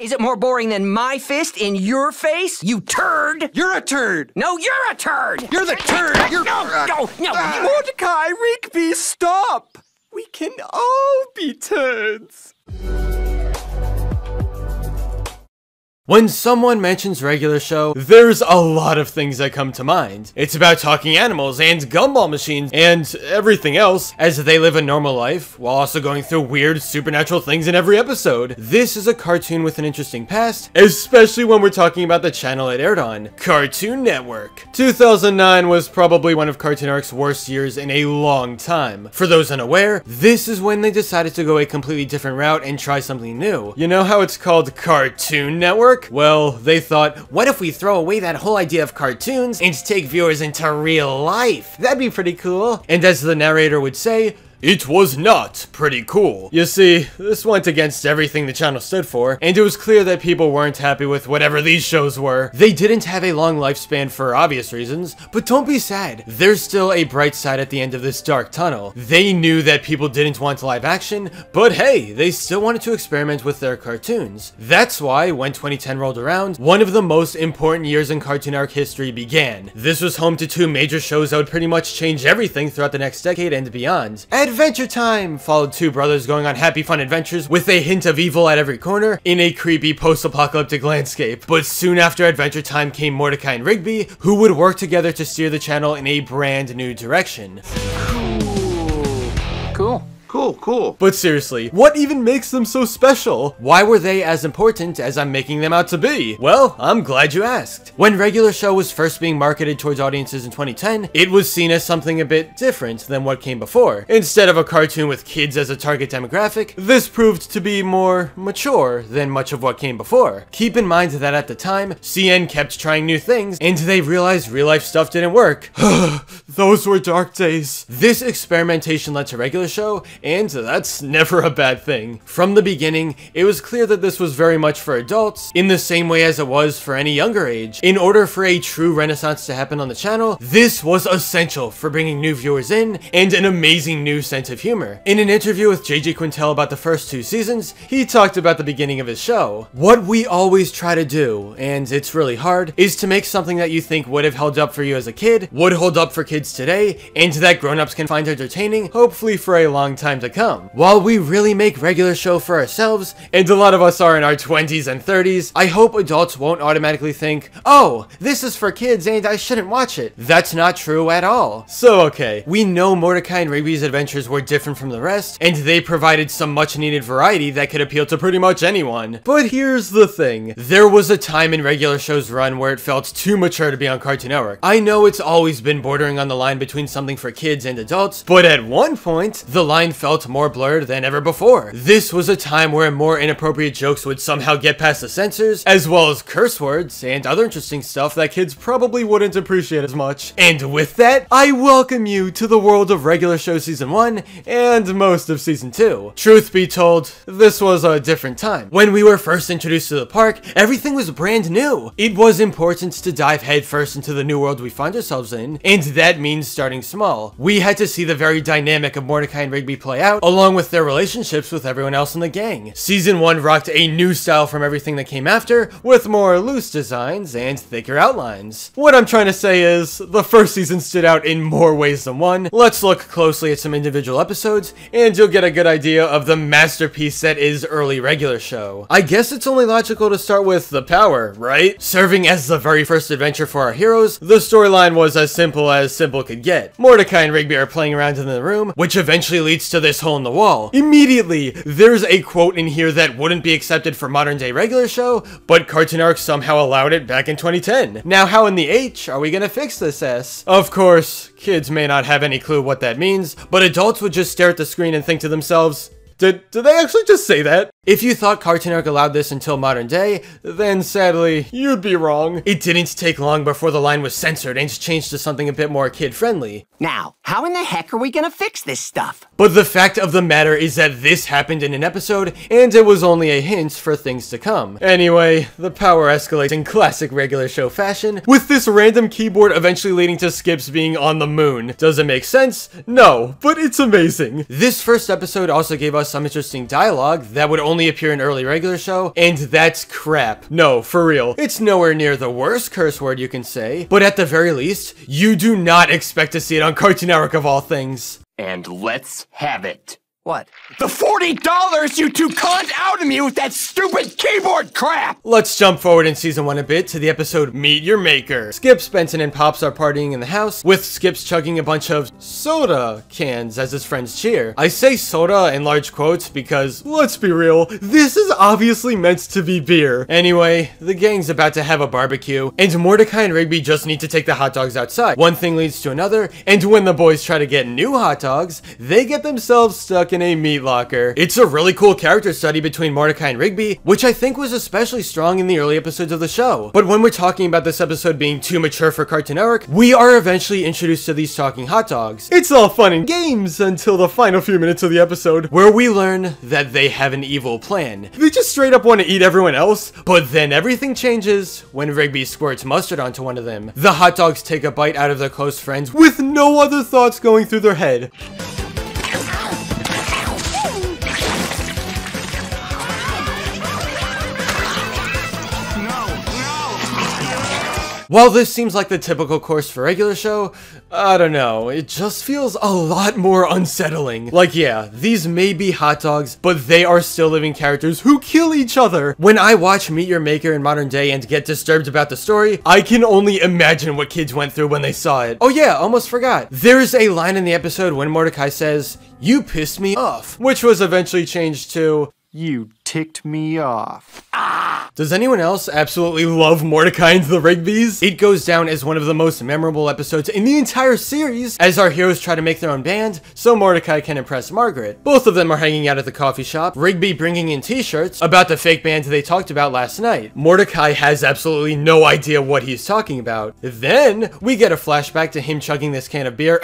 Is it more boring than my fist in your face, you turd? You're a turd. No, you're a turd. You're the turd. You're... No. Mordecai, Rigby, stop. We can all be turds. When someone mentions regular show, there's a lot of things that come to mind. It's about talking animals and gumball machines and everything else as they live a normal life while also going through weird supernatural things in every episode. This is a cartoon with an interesting past, especially when we're talking about the channel it aired on, Cartoon Network. 2009 was probably one of Cartoon Network's worst years in a long time. For those unaware, this is when they decided to go a completely different route and try something new. You know how it's called Cartoon Network? Well, they thought, what if we throw away that whole idea of cartoons and take viewers into real life? That'd be pretty cool. And as the narrator would say, it was not pretty cool. You see, this went against everything the channel stood for, and it was clear that people weren't happy with whatever these shows were. They didn't have a long lifespan for obvious reasons, but don't be sad. There's still a bright side at the end of this dark tunnel. They knew that people didn't want live action, but hey, they still wanted to experiment with their cartoons. That's why, when 2010 rolled around, one of the most important years in Cartoon Network history began. This was home to two major shows that would pretty much change everything throughout the next decade and beyond. Adventure Time followed two brothers going on happy fun adventures with a hint of evil at every corner in a creepy post-apocalyptic landscape. But soon after Adventure Time came Mordecai and Rigby, who would work together to steer the channel in a brand new direction. Cool. Cool. But seriously, what even makes them so special? Why were they as important as I'm making them out to be? Well, I'm glad you asked. When Regular Show was first being marketed towards audiences in 2010, it was seen as something a bit different than what came before. Instead of a cartoon with kids as a target demographic, this proved to be more mature than much of what came before. Keep in mind that at the time, CN kept trying new things, and they realized real-life stuff didn't work. Those were dark days. This experimentation led to Regular Show, and that's never a bad thing. From the beginning, it was clear that this was very much for adults, in the same way as it was for any younger age. In order for a true renaissance to happen on the channel, this was essential for bringing new viewers in, and an amazing new sense of humor. In an interview with JJ Quintel about the first 2 seasons, he talked about the beginning of his show. What we always try to do, and it's really hard, is to make something that you think would have held up for you as a kid, would hold up for kids today, and that grown-ups can find entertaining, hopefully for a long time to come. While we really make Regular Show for ourselves, and a lot of us are in our 20s and 30s, I hope adults won't automatically think, oh, this is for kids and I shouldn't watch it. That's not true at all. So okay, we know Mordecai and Rigby's adventures were different from the rest, and they provided some much needed variety that could appeal to pretty much anyone. But here's the thing, there was a time in Regular Show's run where it felt too mature to be on Cartoon Network. I know it's always been bordering on the line between something for kids and adults, but at one point, the line felt more blurred than ever before. This was a time where more inappropriate jokes would somehow get past the censors, as well as curse words and other interesting stuff that kids probably wouldn't appreciate as much. And with that, I welcome you to the world of Regular Show Season 1 and most of Season 2. Truth be told, this was a different time. When we were first introduced to the park, everything was brand new. It was important to dive headfirst into the new world we find ourselves in, and that means starting small. We had to see the very dynamic of Mordecai and Rigby play out, along with their relationships with everyone else in the gang. Season 1 rocked a new style from everything that came after, with more loose designs and thicker outlines. What I'm trying to say is, the first season stood out in more ways than one. Let's look closely at some individual episodes, and you'll get a good idea of the masterpiece that is early Regular Show. I guess it's only logical to start with The Power, right? Serving as the very first adventure for our heroes, the storyline was as simple could get. Mordecai and Rigby are playing around in the room, which eventually leads to this hole in the wall. Immediately, there's a quote in here that wouldn't be accepted for modern day Regular Show, but Cartoon Network somehow allowed it back in 2010. Now how in the H are we gonna fix this S? Of course, kids may not have any clue what that means, but adults would just stare at the screen and think to themselves, did they actually just say that? If you thought Cartoon Network allowed this until modern day, then sadly, you'd be wrong. It didn't take long before the line was censored and changed to something a bit more kid-friendly. Now, how in the heck are we gonna fix this stuff? But the fact of the matter is that this happened in an episode, and it was only a hint for things to come. Anyway, the power escalates in classic Regular Show fashion, with this random keyboard eventually leading to Skips being on the moon. Does it make sense? No, but it's amazing. This first episode also gave us some interesting dialogue that would only appear in early regular show, and that's crap. No, for real. It's nowhere near the worst curse word you can say, but at the very least, you do not expect to see it on Cartoon Network of all things. And let's have it. What? The $40 you two conned out of me with that stupid keyboard crap! Let's jump forward in season 1 a bit to the episode Meet Your Maker. Skips, Benson, and Pops are partying in the house, with Skips chugging a bunch of soda cans as his friends cheer. I say soda in large quotes because, let's be real, this is obviously meant to be beer. Anyway, the gang's about to have a barbecue, and Mordecai and Rigby just need to take the hot dogs outside. One thing leads to another, and when the boys try to get new hot dogs, they get themselves stuck in a meat locker. It's a really cool character study between Mordecai and Rigby, which I think was especially strong in the early episodes of the show. But when we're talking about this episode being too mature for Cartoon Network, we are eventually introduced to these talking hot dogs. It's all fun and games until the final few minutes of the episode, where we learn that they have an evil plan. They just straight up want to eat everyone else, but then everything changes when Rigby squirts mustard onto one of them. The hot dogs take a bite out of their close friends with no other thoughts going through their head. While this seems like the typical course for regular show, I don't know, it just feels a lot more unsettling. Like, yeah, these may be hot dogs, but they are still living characters who kill each other. When I watch Meet Your Maker in modern day and get disturbed about the story, I can only imagine what kids went through when they saw it. Oh yeah, almost forgot. There's a line in the episode when Mordecai says, "You pissed me off," which was eventually changed to, "You ticked me off." Does anyone else absolutely love Mordecai and the Rigbies? It goes down as one of the most memorable episodes in the entire series, as our heroes try to make their own band, so Mordecai can impress Margaret. Both of them are hanging out at the coffee shop, Rigby bringing in t-shirts about the fake band they talked about last night. Mordecai has absolutely no idea what he's talking about. Then, we get a flashback to him chugging this can of beer,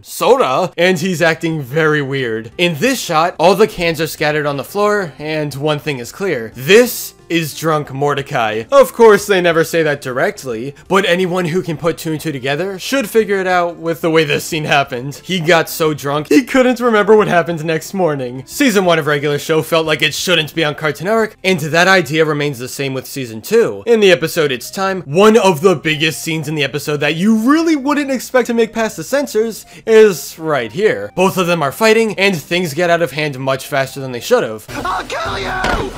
soda, and he's acting very weird. In this shot, all the cans are scattered on the floor, and one thing is clear. This is drunk Mordecai. Of course, they never say that directly, but anyone who can put two and two together should figure it out with the way this scene happened. He got so drunk, he couldn't remember what happened next morning. Season 1 of regular show felt like it shouldn't be on Cartoon Network, and that idea remains the same with Season 2. In the episode It's Time, one of the biggest scenes in the episode that you really wouldn't expect to make past the censors is right here. Both of them are fighting, and things get out of hand much faster than they should have. I'll kill you!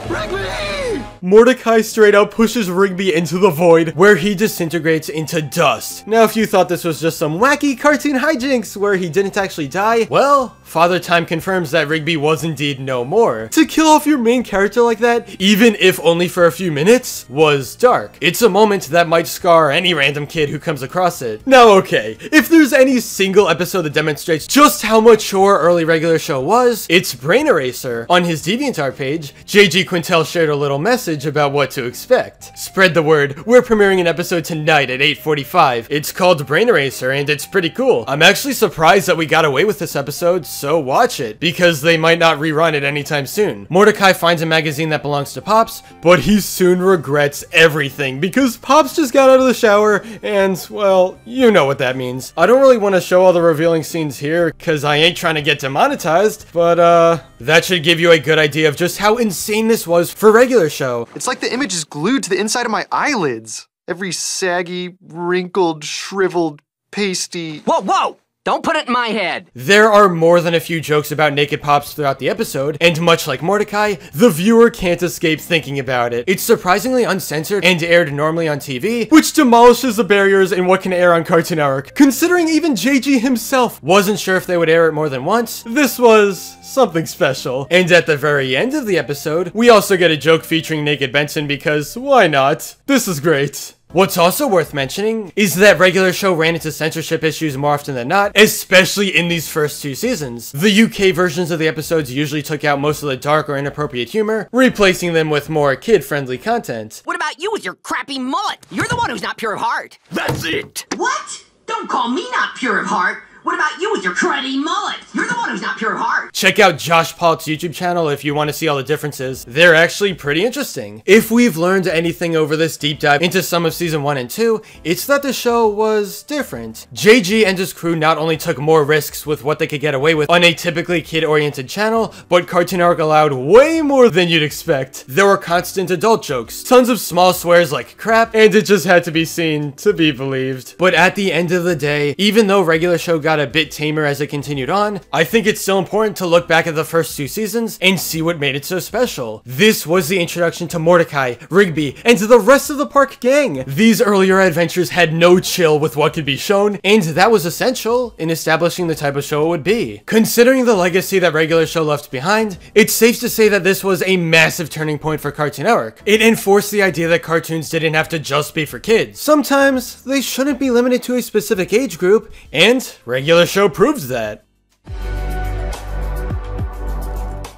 Rigby! Mordecai straight out pushes Rigby into the void, where he disintegrates into dust. Now, if you thought this was just some wacky cartoon hijinks where he didn't actually die, well, Father Time confirms that Rigby was indeed no more. To kill off your main character like that, even if only for a few minutes, was dark. It's a moment that might scar any random kid who comes across it. Now, okay, if there's any single episode that demonstrates just how mature early regular show was, it's Brain Eraser. On his DeviantArt page, JG Quintel shared a little message about what to expect. Spread the word, we're premiering an episode tonight at 8:45. It's called Brain Eraser, and it's pretty cool. I'm actually surprised that we got away with this episode, so watch it, because they might not rerun it anytime soon. Mordecai finds a magazine that belongs to Pops, but he soon regrets everything, because Pops just got out of the shower, and, well, you know what that means. I don't really want to show all the revealing scenes here, because I ain't trying to get demonetized, but, that should give you a good idea of just how insane this was for regular show. It's like the image is glued to the inside of my eyelids. Every saggy, wrinkled, shriveled, pasty... Whoa, whoa! Don't put it in my head! There are more than a few jokes about naked Pops throughout the episode, and much like Mordecai, the viewer can't escape thinking about it. It's surprisingly uncensored and aired normally on TV, which demolishes the barriers in what can air on Cartoon Network. Considering even JG himself wasn't sure if they would air it more than once, this was something special. And at the very end of the episode, we also get a joke featuring Naked Benson because why not? This is great. What's also worth mentioning is that regular show ran into censorship issues more often than not, especially in these first two seasons. The UK versions of the episodes usually took out most of the dark or inappropriate humor, replacing them with more kid-friendly content. What about you with your crappy mullet? You're the one who's not pure of heart. That's it! What? Don't call me not pure of heart. What about you with your cruddy mullet? You're the one who's not pure heart. Check out Josh Polk's YouTube channel if you want to see all the differences. They're actually pretty interesting. If we've learned anything over this deep dive into some of season 1 and 2, it's that the show was different. JG and his crew not only took more risks with what they could get away with on a typically kid-oriented channel, but Cartoon Network allowed way more than you'd expect. There were constant adult jokes, tons of small swears like crap, and it just had to be seen to be believed. But at the end of the day, even though regular show got a bit tamer as it continued on, I think it's still important to look back at the first 2 seasons and see what made it so special. This was the introduction to Mordecai, Rigby, and to the rest of the park gang. These earlier adventures had no chill with what could be shown, and that was essential in establishing the type of show it would be. Considering the legacy that regular show left behind, it's safe to say that this was a massive turning point for Cartoon Network. It enforced the idea that cartoons didn't have to just be for kids. Sometimes they shouldn't be limited to a specific age group, and regular show proves that.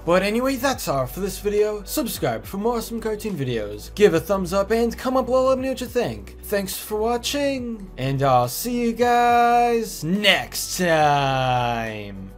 But anyway, that's all for this video. Subscribe for more awesome cartoon videos. Give a thumbs up and comment below, let me know what you think. Thanks for watching, and I'll see you guys next time.